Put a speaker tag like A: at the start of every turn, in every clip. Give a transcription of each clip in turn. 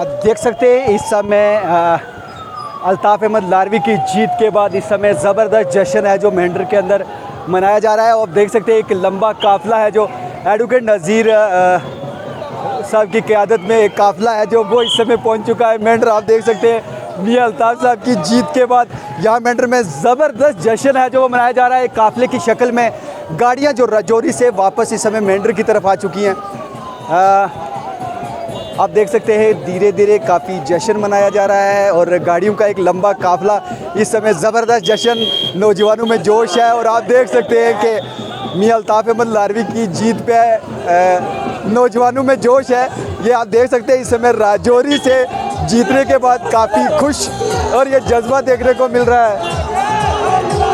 A: देख सकते हैं इस समय अल्ताफ़ अहमद लारवी की जीत के बाद इस समय ज़बरदस्त जश्न है जो मेंढर के अंदर मनाया जा रहा है। और देख सकते हैं एक लंबा काफ़िला है जो एडवोकेट नज़ीर साहब की क़यादत में एक काफ़िला है जो वो इस समय पहुंच चुका है मेंढर। आप देख सकते हैं मियां अल्ताफ़ साहब की जीत के बाद यहाँ मेंढर में ज़बरदस्त जश्न है जो वो मनाया जा रहा है। काफ़िले की शक्ल में गाड़ियाँ जो राजौरी से वापस इस समय मेंढर की तरफ आ चुकी हैं। आप देख सकते हैं धीरे धीरे काफ़ी जश्न मनाया जा रहा है और गाड़ियों का एक लंबा काफ़िला इस समय ज़बरदस्त जश्न, नौजवानों में जोश है। और आप देख सकते हैं कि मियां अल्ताफ़ अहमद लारवी की जीत पे नौजवानों में जोश है। ये आप देख सकते हैं इस समय राजौरी से जीतने के बाद काफ़ी खुश और ये जज्बा देखने को मिल रहा है।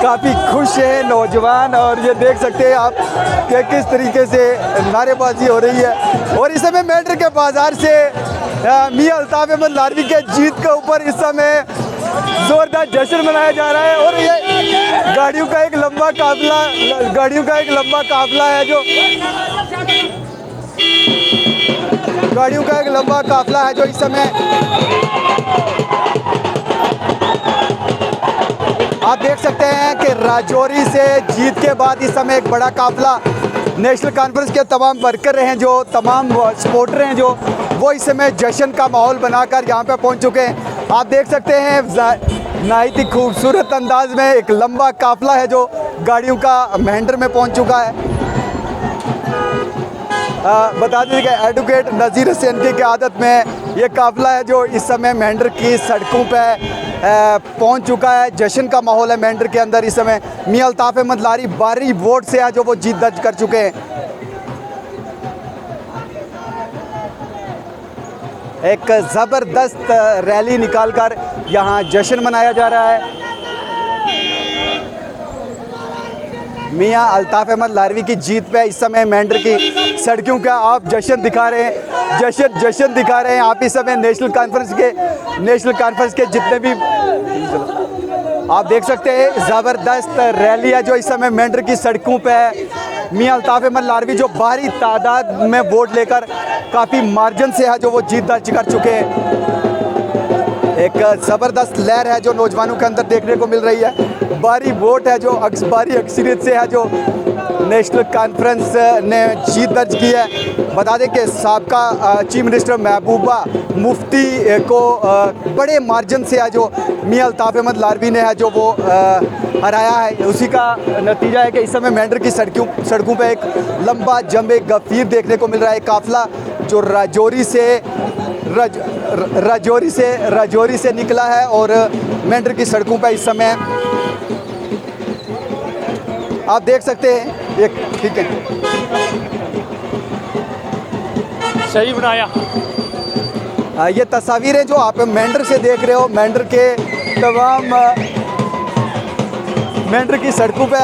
A: काफ़ी खुश है नौजवान और ये देख सकते हैं आप कि किस तरीके से नारेबाजी हो रही है। और इस समय मेंढर के बाज़ार से मियां अल्ताफ़ अहमद लारवी के जीत के ऊपर इस समय ज़ोरदार जश्न मनाया जा रहा है। और ये गाड़ियों का एक लंबा काफ़िला है जो इस समय आप देख सकते हैं कि राजौरी से जीत के बाद इस समय एक बड़ा काफ़िला नेशनल कॉन्फ्रेंस के तमाम वर्कर हैं, जो तमाम सपोर्टर हैं, जो वो इस समय जश्न का माहौल बनाकर यहाँ पे पहुँच चुके हैं। आप देख सकते हैं नहायत ही खूबसूरत अंदाज में एक लंबा काफ़िला है जो गाड़ियों का मेंढर में पहुँच चुका है। बता दें कि एडवोकेट नज़ीर हुसैन की क़यादत में ये काफ़िला है जो इस समय मेंढर की सड़कों पे पहुंच चुका है। जश्न का माहौल है मेंढर के अंदर। इस समय मियां अल्ताफ़ अहमद लारवी भारी वोट से है जो वो जीत दर्ज कर चुके हैं। एक ज़बरदस्त रैली निकालकर यहाँ जश्न मनाया जा रहा है। मियां अल्ताफ़ अहमद लारवी की जीत पे इस समय मेंढर की सड़कों का आप जश्न दिखा रहे हैं, जश्न दिखा रहे हैं आप इस समय नेशनल कॉन्फ्रेंस के जितने भी आप देख सकते हैं ज़बरदस्त रैली है जो इस समय मेंढर की सड़कों पे है। मियां अल्ताफ़ अहमद लारवी जो भारी तादाद में वोट लेकर काफ़ी मार्जिन से है जो वो जीत दर्ज कर चुके हैं। एक ज़बरदस्त लहर है जो नौजवानों के अंदर देखने को मिल रही है। भारी वोट है जो भारी अक्सरियत से है जो नेशनल कॉन्फ्रेंस ने जीत दर्ज की है। बता दें कि साबका चीफ मिनिस्टर महबूबा मुफ्ती को बड़े मार्जिन से है जो मियां अल्ताफ़ अहमद लारवी ने है जो वो हराया है। उसी का नतीजा है कि इस समय मेंढर की सड़कों पे एक लंबा जमे गफ़ीर देखने को मिल रहा है। काफ़िला जो राजौरी से निकला है और मेंढर की सड़कों पर इस समय आप देख सकते हैं। एक ठीक है,
B: सही बनाया।
A: ये तस्वीरें जो आप मेंढर से देख रहे हो, मेंढर के तमाम मेंढर की सड़कों पे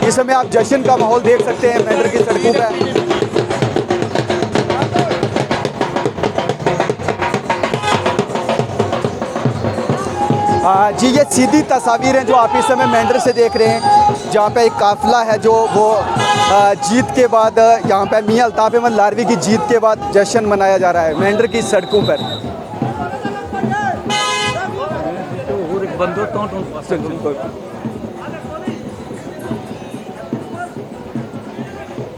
A: इस समय आप जश्न का माहौल देख सकते हैं मेंढर की सड़कों पे। जी ये सीधी तस्वीरें जो आप इस समय मेंढर से देख रहे हैं जहाँ पे एक काफ़िला है जो वो जीत के बाद यहाँ पे मियां अल्ताफ़ अहमद लारवी की जीत के बाद जश्न मनाया जा रहा है मेंढर की सड़कों पर।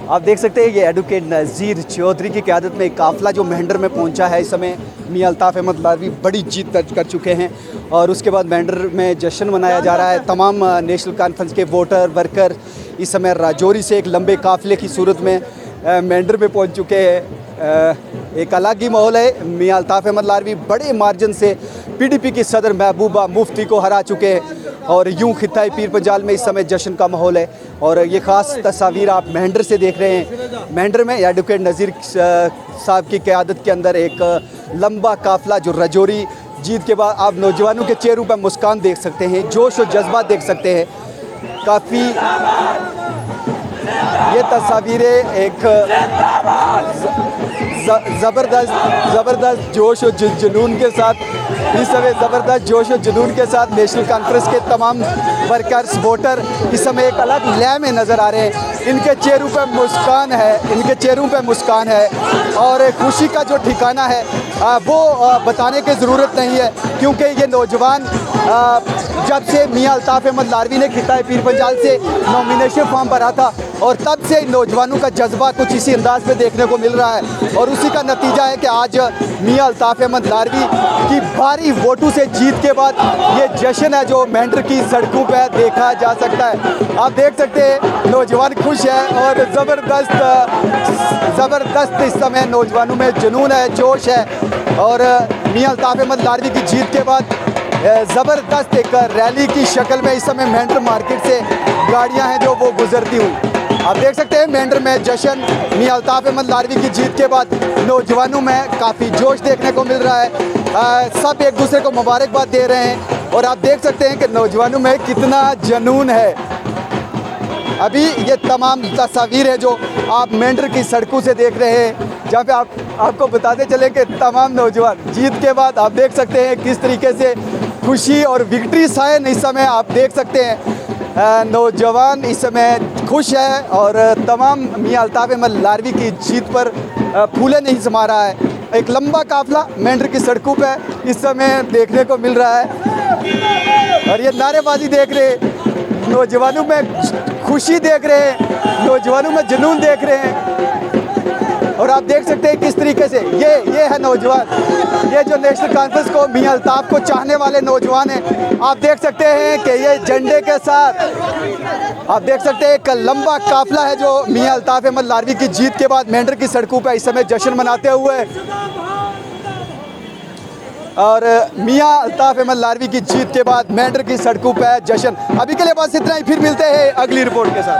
A: आप देख सकते हैं ये एडवोकेट नज़ीर चौधरी की क़यादत में एक काफ़िला जो मेंढर में पहुंचा है। इस समय मियां अल्ताफ़ अहमद लारवी बड़ी जीत दर्ज कर चुके हैं और उसके बाद मेंढर में जश्न मनाया जा रहा है। तमाम नेशनल कॉन्फ्रेंस के वोटर वर्कर इस समय राजौरी से एक लंबे काफ़िले की सूरत में मेंढर में पहुंच चुके हैं। एक अलग ही माहौल है। मियां अल्ताफ़ अहमद लारवी बड़े मार्जिन से PDP की सदर महबूबा मुफ्ती को हरा चुके हैं और यूं खित्ता पीर पंजाल में इस समय जश्न का माहौल है। और ये ख़ास तस्वीर आप मेंढर से देख रहे हैं। मेंढर में एडवोकेट नज़ीर साहब की क़यादत के अंदर एक लंबा काफ़िला जो राजौरी जीत के बाद आप नौजवानों के चेहरों पर मुस्कान देख सकते हैं, जोश और जज्बा देख सकते हैं। काफ़ी ये तस्वीरें एक ज़बरदस्त जोश और जुनून के साथ इस समय ज़बरदस्त जोश और जुनून के साथ नेशनल कॉन्फ्रेंस के तमाम वर्कर्स वोटर इस समय एक अलग लय में नज़र आ रहे हैं। इनके चेहरों पे मुस्कान है, इनके चेहरों पे मुस्कान है और खुशी का जो ठिकाना है वो बताने की ज़रूरत नहीं है, क्योंकि ये नौजवान जब से मियां अल्ताफ़ अहमद लारवी ने खिताए पीर पंजाल से नॉमिनेशन फॉर्म भरा था और तब से नौजवानों का जज्बा कुछ इसी अंदाज में देखने को मिल रहा है और उसी का नतीजा है कि आज मियां अल्ताफ़ अहमद लारवी की भारी वोटों से जीत के बाद ये जश्न है जो मेंढर की सड़कों पर देखा जा सकता है। आप देख सकते हैं नौजवान खुश है और ज़बरदस्त इस समय नौजवानों में जुनून है, जोश है और मियां अल्ताफ़ अहमद लारवी की जीत के बाद ज़बरदस्त एक रैली की शक्ल में इस समय मेंढर मार्केट से गाड़ियां हैं जो वो गुजरती हुई आप देख सकते हैं। मेंढर में जश्न मियां अल्ताफ़ अहमद लारवी की जीत के बाद नौजवानों में काफ़ी जोश देखने को मिल रहा है। सब एक दूसरे को मुबारकबाद दे रहे हैं और आप देख सकते हैं कि नौजवानों में कितना जुनून है। अभी ये तमाम तस्वीर है जो आप मेंढर की सड़कों से देख रहे हैं, जहाँ पे आपको बताते चले कि तमाम नौजवान जीत के बाद आप देख सकते हैं किस तरीके से खुशी और विक्ट्री साइन इस समय आप देख सकते हैं। नौजवान इस समय खुश है और तमाम मियां अल्ताफ़ अहमद लारवी की जीत पर फूले नहीं समा रहा है। एक लंबा काफिला मेंढर की सड़कों पे इस समय देखने को मिल रहा है और ये नारेबाजी देख रहे हैं, नौजवानों में खुशी देख रहे हैं, नौजवानों में जुनून देख रहे हैं और आप देख सकते हैं किस तरीके से ये है नौजवान, ये जो नेशनल कॉन्फ्रेंस को मियां अल्ताफ़ को चाहने वाले नौजवान हैं। आप देख सकते हैं कि ये झंडे के साथ आप देख सकते हैं एक लंबा काफिला है जो मियां अल्ताफ़ अहमद लारवी की जीत के बाद मेंढर की सड़कों पर इस समय जश्न मनाते हुए और मियां अल्ताफ़ अहमद लारवी की जीत के बाद मेंढर की सड़कों पर जश्न। अभी के लिए बस इतना ही, फिर मिलते हैं अगली रिपोर्ट के साथ।